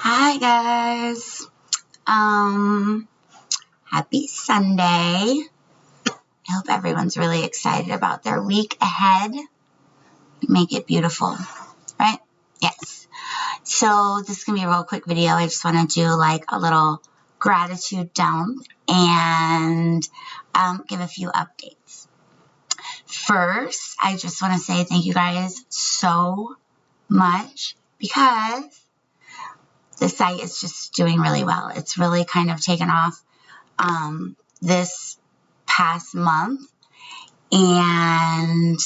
Hi guys. Happy Sunday. I hope everyone's really excited about their week ahead. Make it beautiful, right? Yes. So this is gonna be a real quick video. I just want to do like a little gratitude dump and give a few updates. First, I just want to say thank you guys so much because the site is just doing really well. It's really kind of taken off this past month, and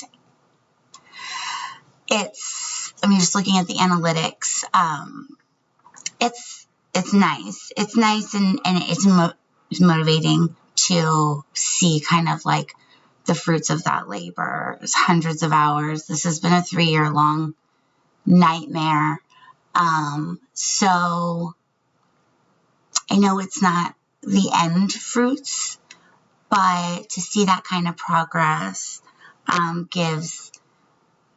I'm just looking at the analytics. It's nice. It's nice and it's motivating to see kind of like the fruits of that labor. It's hundreds of hours. This has been a 3-year long nightmare. So I know it's not the end fruits, but to see that kind of progress gives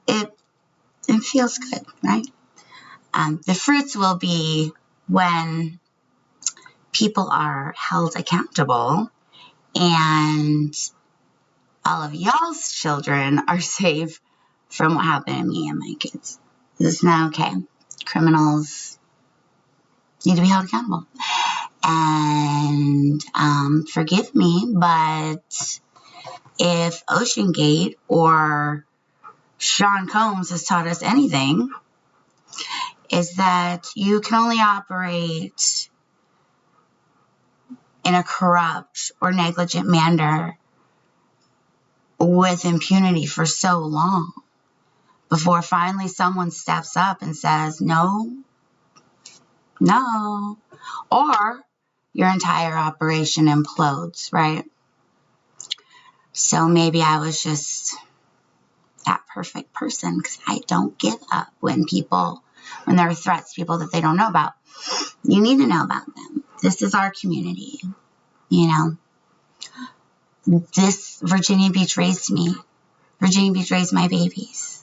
it feels good, right? The fruits will be when people are held accountable and all of y'all's children are safe from what happened to me and my kids. This is not okay. Criminals need to be held accountable. And forgive me, but if OceanGate or Sean Combs has taught us anything, is that you can only operate in a corrupt or negligent manner with impunity for so long before finally someone steps up and says, no, or your entire operation implodes, right? So maybe I was just that perfect person because I don't give up when there are threats, people that they don't know about. You need to know about them. This is our community, you know. Virginia Beach raised me. Virginia Beach raised my babies.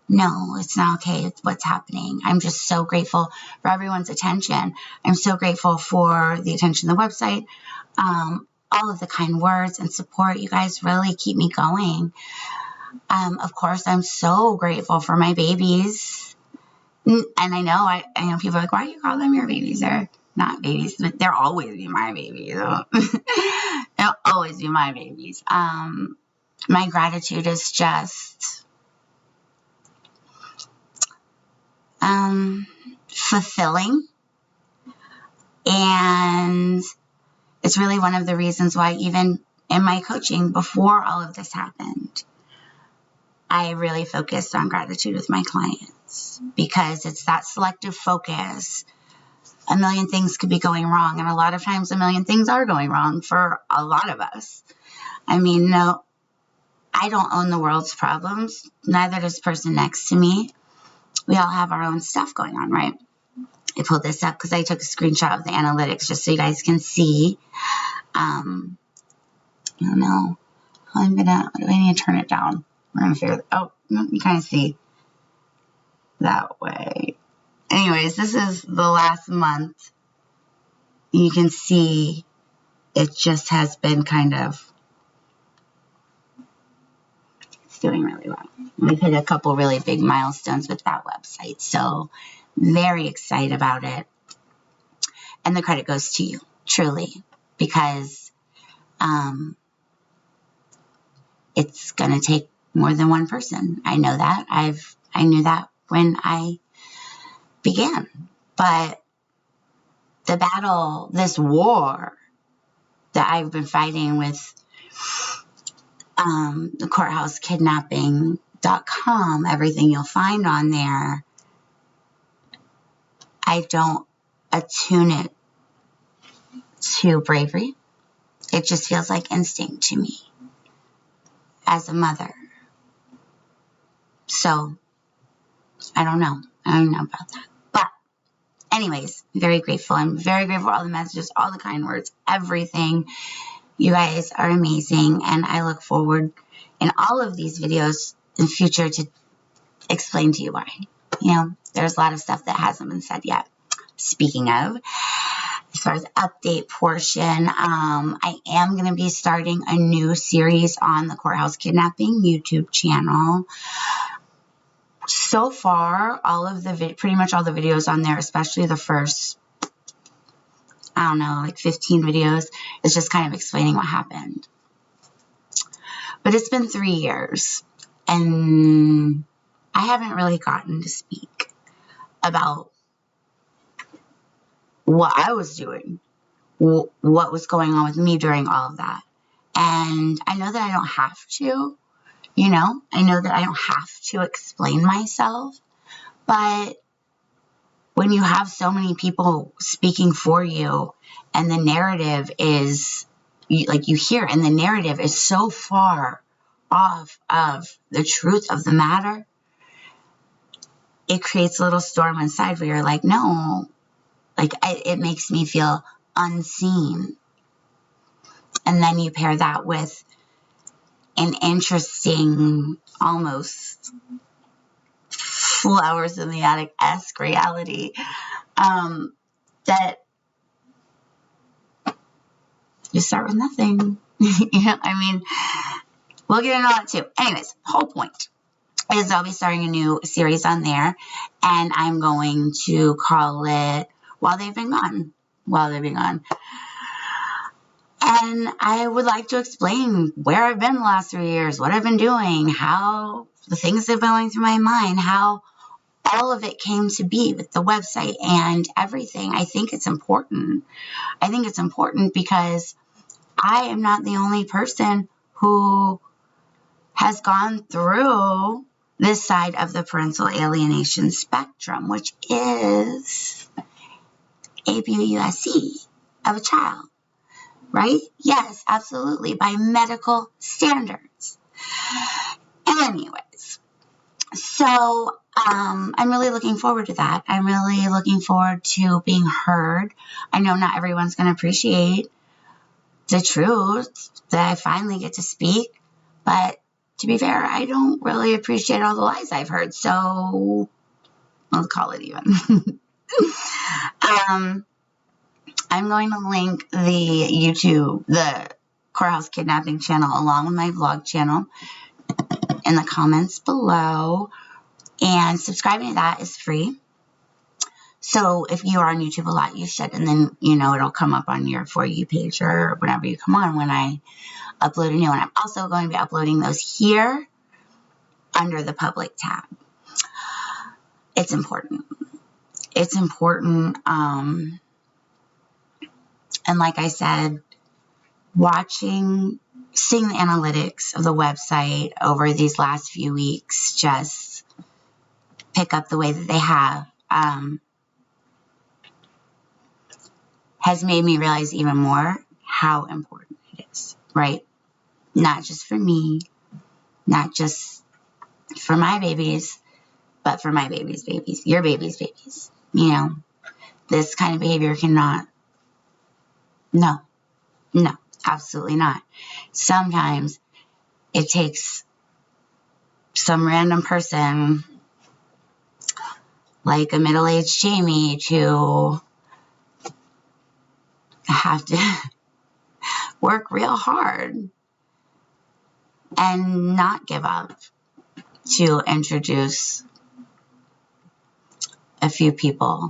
No, it's not okay. It's what's happening. I'm just so grateful for everyone's attention. I'm so grateful for the attention on the website, all of the kind words and support. You guys really keep me going. Of course, I'm so grateful for my babies. And I know people are like, why do you call them your babies? They're not babies, but they'll always be my babies. They'll always be my babies. My gratitude is just fulfilling. And it's really one of the reasons why even in my coaching before all of this happened, I really focused on gratitude with my clients because it's that selective focus. A million things could be going wrong, and a lot of times a million things are going wrong for a lot of us. I mean, no, I don't own the world's problems. Neither does the person next to me. We all have our own stuff going on, right? I pulled this up because I took a screenshot of the analytics just so you guys can see. I don't know. Do I need to turn it down? We're going to figure it out. You kind of see that way. Anyways, this is the last month. You can see it just has been it's doing really well. We've hit a couple really big milestones with that website. So very excited about it. And the credit goes to you, truly, because it's going to take more than one person. I know that. I knew that when I began. But the battle, this war that I've been fighting with the courthousekidnapping.com, everything you'll find on there, I don't attune it to bravery. It just feels like instinct to me as a mother. So I don't know about that. But anyways, very grateful. I'm very grateful for all the messages, all the kind words, everything. You guys are amazing, and I look forward in all of these videos in future to explain to you why. You know, there's a lot of stuff that hasn't been said yet. Speaking of, as far as update portion, I am going to be starting a new series on the Courthouse Kidnapping YouTube channel. So far, pretty much all the videos on there, especially the first, I don't know, like 15 videos, is just kind of explaining what happened. But it's been 3 years, and I haven't really gotten to speak about what I was doing, what was going on with me during all of that. And I know that I don't have to, I know that I don't have to explain myself, but when you have so many people speaking for you and the narrative is, you hear, and the narrative is so far off of the truth of the matter, it creates a little storm inside where you're like, no, it makes me feel unseen. And then you pair that with an interesting, almost Flowers in the Attic-esque reality, that you start with nothing. We'll get into that too. Anyways, whole point is I'll be starting a new series on there, and I'm going to call it While They've Been Gone. And I would like to explain where I've been the last 3 years, what I've been doing, how the things that have been going through my mind, how all of it came to be with the website and everything. I think it's important. I think it's important because I am not the only person who has gone through this side of the parental alienation spectrum, which is ABUSC of a child, right? Yes, absolutely, by medical standards. Anyways, so I'm really looking forward to that. I'm really looking forward to being heard. I know not everyone's going to appreciate the truth that I finally get to speak, but to be fair, I don't really appreciate all the lies I've heard, so I'll call it even. I'm going to link the Courthouse Kidnapping channel along with my vlog channel in the comments below, and subscribing to that is free. So if you are on YouTube a lot, you should, and then, it'll come up on your For You page or whenever you come on when I upload a new one. I'm also going to be uploading those here under the public tab. It's important. It's important. And like I said, seeing the analytics of the website over these last few weeks just pick up the way that they have, has made me realize even more how important it is, right? Not just for me, not just for my babies, but for my baby's babies, your baby's babies. This kind of behavior cannot, no, absolutely not. Sometimes it takes some random person like a middle-aged Jamie to have to work real hard and not give up to introduce a few people,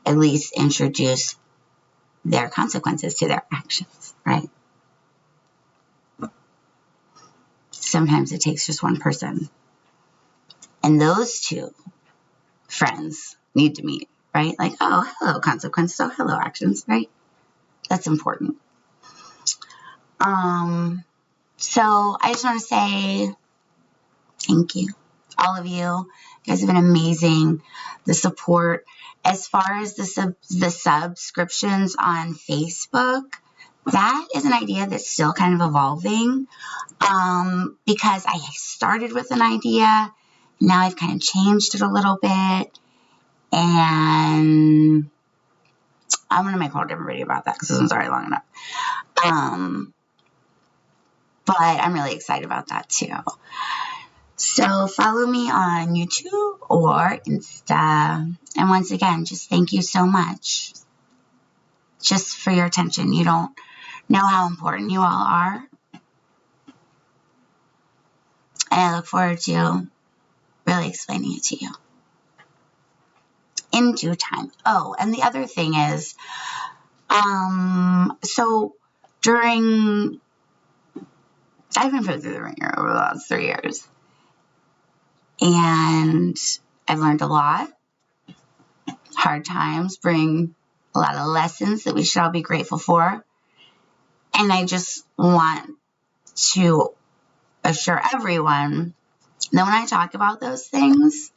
at least introduce their consequences to their actions, right? Sometimes it takes just one person. And those two friends need to meet, right? Like, oh, hello, consequences. Oh, hello, actions, right? That's important. So I just want to say thank you. All of you. You guys have been amazing. The support. As far as the subscriptions on Facebook, that is an idea that's still kind of evolving, because I started with an idea. Now I've kind of changed it a little bit, and I'm going to make a whole different video about that because this one's already long enough. But I'm really excited about that too. So follow me on YouTube or Insta. And once again, just thank you so much just for your attention. You don't know how important you all are. And I look forward to really explaining it to you in due time. Oh, and the other thing is, so I've been put through the ringer over the last 3 years. And I've learned a lot. Hard times bring a lot of lessons that we should all be grateful for. And I just want to assure everyone that when I talk about those things,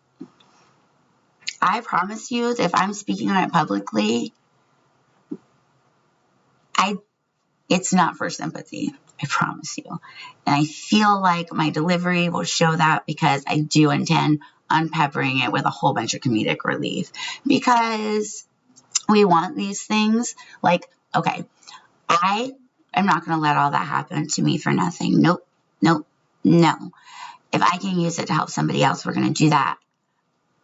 I promise you that if I'm speaking on it publicly, it's not for sympathy. I promise you. And I feel like my delivery will show that, because I do intend on peppering it with a whole bunch of comedic relief, because we want these things. Like, okay, I am not going to let all that happen to me for nothing. Nope. No. If I can use it to help somebody else, we're going to do that.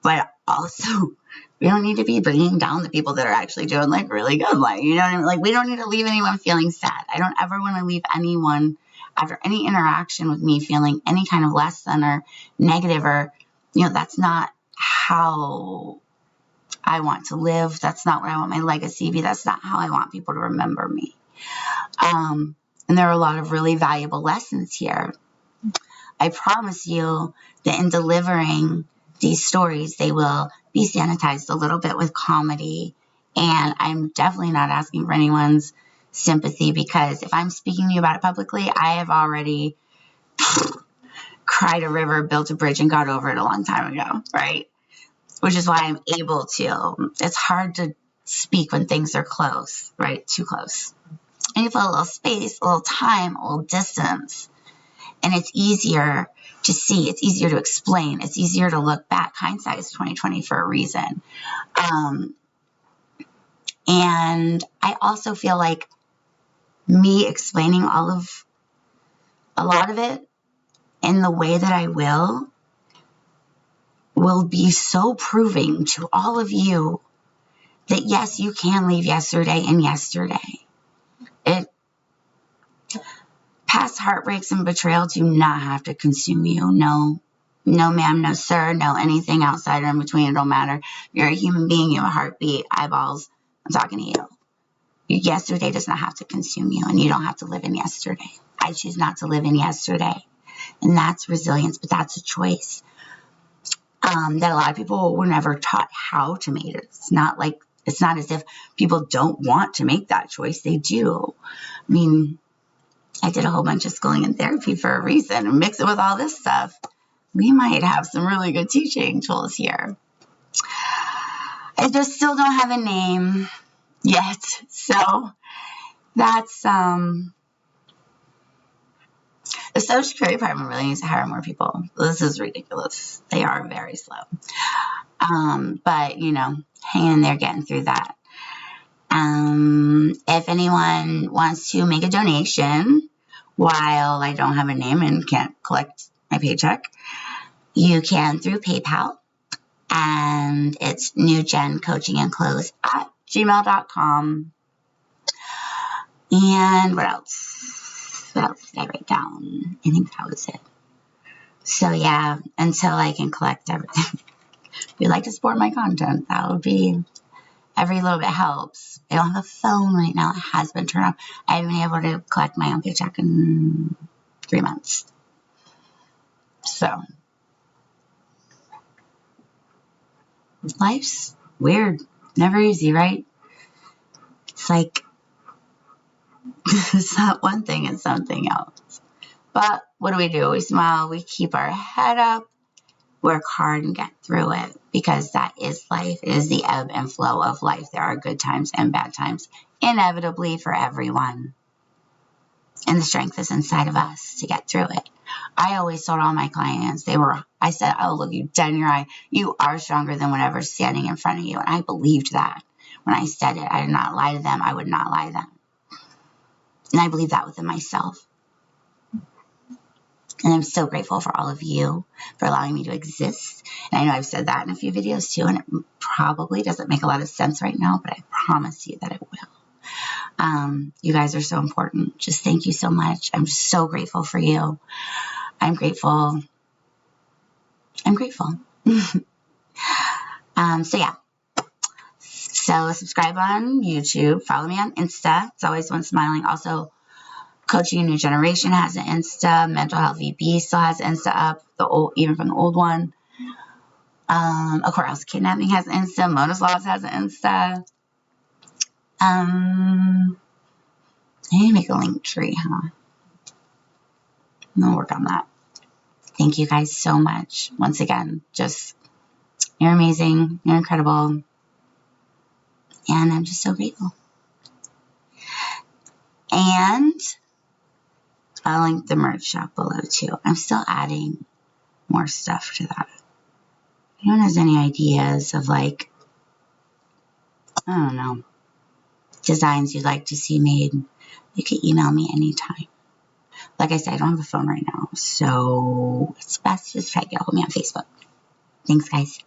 But also, we don't need to be bringing down the people that are actually doing like really good. Like, you know what I mean? Like, we don't need to leave anyone feeling sad. I don't ever want to leave anyone after any interaction with me feeling any kind of less than or negative, or, that's not how I want to live. That's not what I want my legacy to be. That's not how I want people to remember me. And there are a lot of really valuable lessons here. I promise you that in delivering these stories, they will be sanitized a little bit with comedy. And I'm definitely not asking for anyone's sympathy, because if I'm speaking to you about it publicly, I have already cried a river, built a bridge, and got over it a long time ago, right? Which is why I'm able to. It's hard to speak when things are close, right? Too close. And you put a little space, a little time, a little distance, and it's easier to see. It's easier to explain. It's easier to look back. Hindsight is 2020 for a reason. And I also feel like me explaining a lot of it in the way that I will be so proving to all of you that yes, you can leave yesterday in yesterday. Past heartbreaks and betrayal do not have to consume you. No, ma'am, no, sir, no, anything outside or in between, it don't matter. You're a human being, you have a heartbeat, eyeballs. I'm talking to you. Yesterday does not have to consume you, and you don't have to live in yesterday. I choose not to live in yesterday. And that's resilience, but that's a choice that a lot of people were never taught how to make it. It's not as if people don't want to make that choice. They do. I mean, I did a whole bunch of schooling and therapy for a reason, and mix it with all this stuff. We might have some really good teaching tools here. I just still don't have a name yet. So that's, the Social Security Department really needs to hire more people. This is ridiculous. They are very slow. But, hang in there, getting through that. If anyone wants to make a donation while I don't have a name and can't collect my paycheck, you can through PayPal, and it's newgencoachingandclothes@gmail.com. And what else? What else did I write down? I think that was it. So yeah, until I can collect everything. If you'd like to support my content, that would be, every little bit helps. I don't have a phone right now. It has been turned off. I haven't been able to collect my own paycheck in 3 months. So, life's weird. Never easy, right? It's like, it's not one thing, it's something else. But what do? We smile, we keep our head up, work hard, and get through it, because that is life. It is the ebb and flow of life. There are good times and bad times, inevitably, for everyone. And the strength is inside of us to get through it. I always told all my clients, I said, I'll look you dead in your eye. You are stronger than whatever's standing in front of you. And I believed that. When I said it, I did not lie to them. I would not lie to them. And I believe that within myself. And I'm so grateful for all of you for allowing me to exist. And I know I've said that in a few videos too, and it probably doesn't make a lot of sense right now, but I promise you that it will. You guys are so important. Just thank you so much. I'm so grateful for you. I'm grateful. I'm grateful. So yeah. So subscribe on YouTube. Follow me on Insta. It's always One Smiling. Also, Coaching a New Generation has an Insta. Mental Health VB still has Insta up, even from the old one. Of course, Kidnapping has an Insta. Mona's Laws has an Insta. I need to make a link tree, huh? I'm gonna work on that. Thank you guys so much. Once again, you're amazing. You're incredible. And I'm just so grateful. And I'll link the merch shop below too. I'm still adding more stuff to that. If anyone has any ideas of I don't know, designs you'd like to see made, you can email me anytime. Like I said, I don't have a phone right now, so it's best to just try to get a hold of me on Facebook. Thanks, guys.